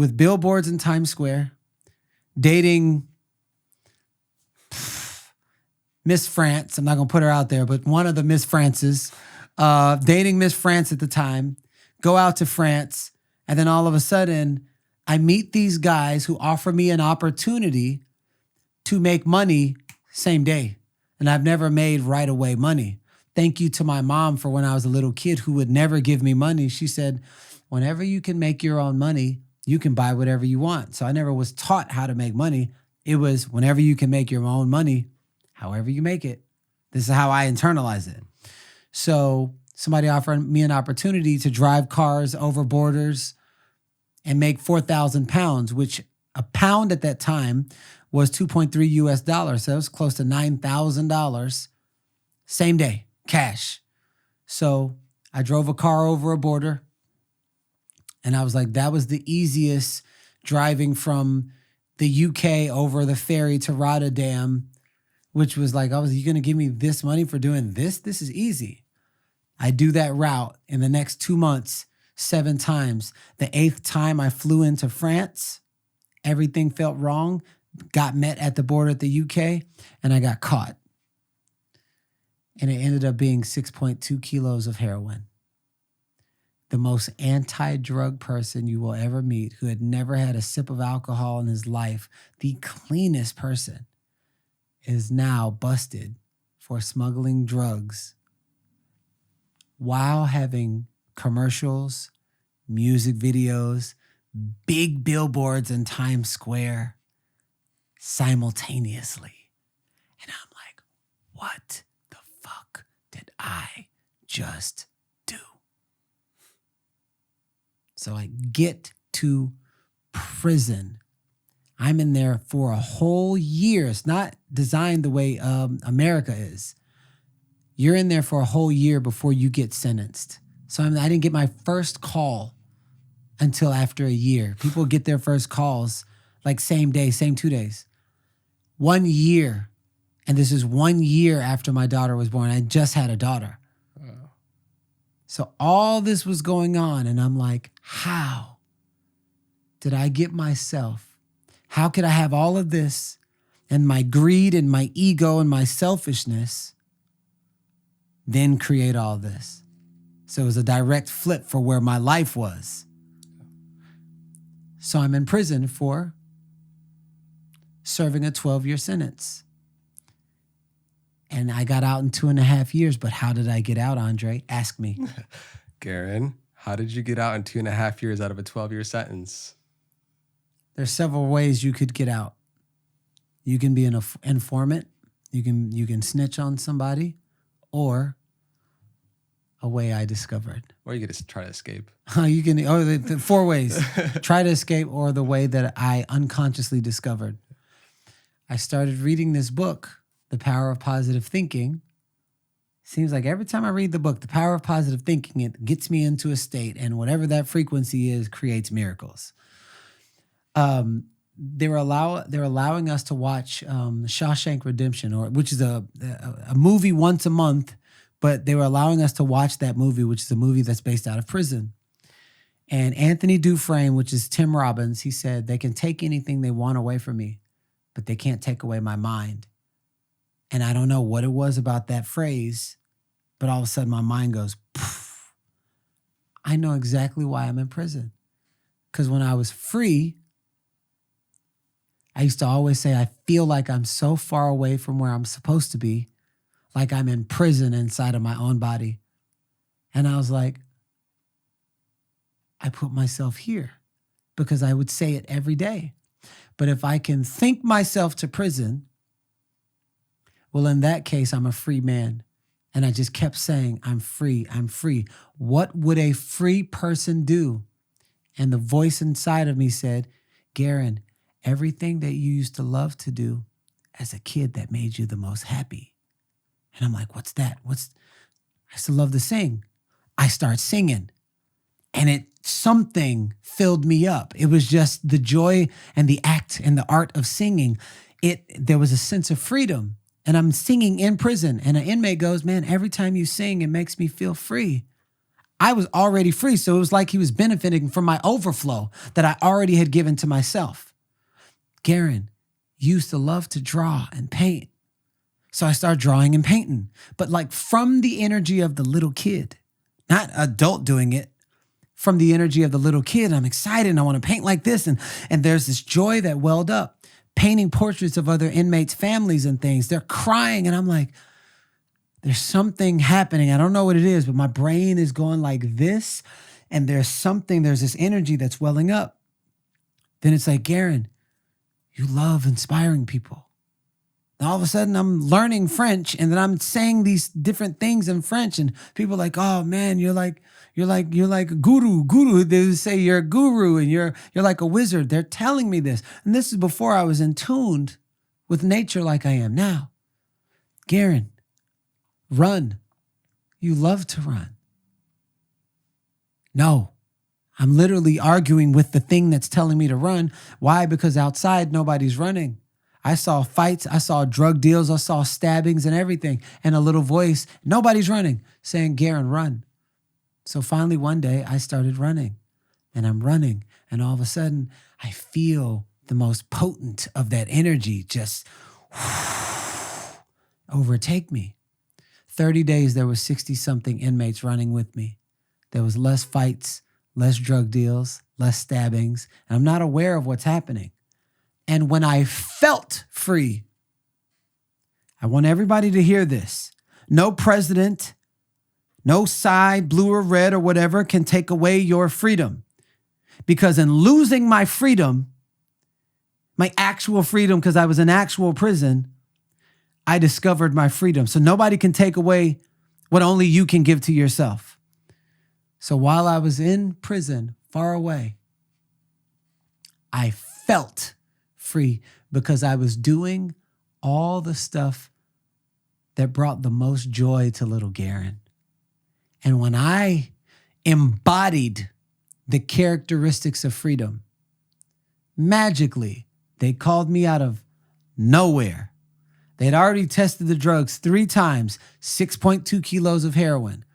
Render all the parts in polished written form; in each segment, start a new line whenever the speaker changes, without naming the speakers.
with billboards in Times Square, dating Miss France. I'm not going to put her out there, but one of the Miss Frances, dating Miss France at the time, go out to France. And then all of a sudden, I meet these guys who offer me an opportunity to make money same day. And I've never made right away money. Thank you to my mom for when I was a little kid who would never give me money. She said, whenever you can make your own money, you can buy whatever you want. So I never was taught how to make money. It was whenever you can make your own money, however you make it. This is how I internalize it. So somebody offered me an opportunity to drive cars over borders and make 4,000 pounds, which a pound at that time was 2.3 US dollars. So it was close to $9,000 same day, cash. So I drove a car over a border and I was like, that was the easiest driving from the UK over the ferry to Rotterdam, which was like, you going to give me this money for doing this? This is easy. I do that route in the next 2 months, 7 times. The 8th time I flew into France, everything felt wrong, got met at the border at the UK, and I got caught. And it ended up being 6.2 kilos of heroin. The most anti-drug person you will ever meet, who had never had a sip of alcohol in his life, the cleanest person, is now busted for smuggling drugs while having commercials, music videos, big billboards in Times Square simultaneously. And I'm like, what the fuck did I just do? So I get to prison. I'm in there for a whole year. It's not designed the way America is. You're in there for a whole year before you get sentenced. So I didn't get my first call until after a year. People get their first calls like same day, same 2 days. 1 year. And this is 1 year after my daughter was born. I just had a daughter. Wow. So all this was going on. And I'm like, how did I get myself? How could I have all of this and my greed and my ego and my selfishness then create all this? So it was a direct flip for where my life was. So I'm in prison for serving a 12-year sentence. And I got out in 2.5 years. But how did I get out, Andre? Ask me.
Garrain, how did you get out in 2.5 years out of a 12-year sentence?
There's several ways you could get out. You can be an informant. You can snitch on somebody, or a way I discovered.
Or you could just try to escape.
You can, the 4 ways. Try to escape, or the way that I unconsciously discovered. I started reading this book, The Power of Positive Thinking. Seems like every time I read the book, The Power of Positive Thinking, it gets me into a state, and whatever that frequency is creates miracles. They're allowing us to watch Shawshank Redemption, which is a movie once a month, but they were allowing us to watch that movie, which is a movie that's based out of prison. And Anthony Dufresne, which is Tim Robbins, he said, they can take anything they want away from me, but they can't take away my mind. And I don't know what it was about that phrase, but all of a sudden my mind goes, poof. I know exactly why I'm in prison. Because when I was free, I used to always say, I feel like I'm so far away from where I'm supposed to be, like I'm in prison inside of my own body. And I was like, I put myself here because I would say it every day. But if I can think myself to prison, well, in that case, I'm a free man. And I just kept saying, I'm free, I'm free. What would a free person do? And the voice inside of me said, Garrain, everything that you used to love to do as a kid that made you the most happy. And I'm like, what's that? I used to love to sing. I start singing. And something filled me up. It was just the joy and the act and the art of singing. There was a sense of freedom. And I'm singing in prison. And an inmate goes, man, every time you sing, it makes me feel free. I was already free. So it was like he was benefiting from my overflow that I already had given to myself. Garrain used to love to draw and paint. So I started drawing and painting, but like from the energy of the little kid, not adult doing it, from the energy of the little kid. I'm excited and I want to paint like this. And there's this joy that welled up, painting portraits of other inmates' families and things. They're crying. And I'm like, there's something happening. I don't know what it is, but my brain is going like this. And there's this energy that's welling up. Then it's like, Garrain, you love inspiring people. And all of a sudden I'm learning French and then I'm saying these different things in French and people are like, oh man, you're like a guru. They would say you're a guru and you're like a wizard. They're telling me this. And this is before I was in tune with nature like I am now. Garrain, run. You love to run. No, I'm literally arguing with the thing that's telling me to run. Why? Because outside nobody's running. I saw fights, I saw drug deals, I saw stabbings and everything. And a little voice, nobody's running, saying, Garrain, run. So finally one day I started running and I'm running. And all of a sudden I feel the most potent of that energy just overtake me. 30 days, there was 60 something inmates running with me. There was less fights, less drug deals, less stabbings. And I'm not aware of what's happening. And when I felt free, I want everybody to hear this. No president, no side, blue or red or whatever, can take away your freedom. Because in losing my freedom, my actual freedom, because I was in actual prison, I discovered my freedom. So nobody can take away what only you can give to yourself. So while I was in prison, far away, I felt free because I was doing all the stuff that brought the most joy to little Garrain. And when I embodied the characteristics of freedom, magically, they called me out of nowhere. They'd already tested the drugs 3 times, 6.2 kilos of heroin.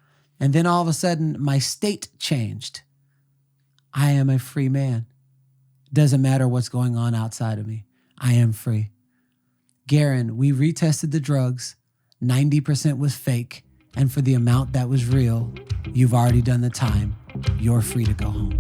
And then all of a sudden, my state changed. I am a free man. Doesn't matter what's going on outside of me. I am free. Garrain, we retested the drugs. 90% was fake. And for the amount that was real, you've already done the time. You're free to go home.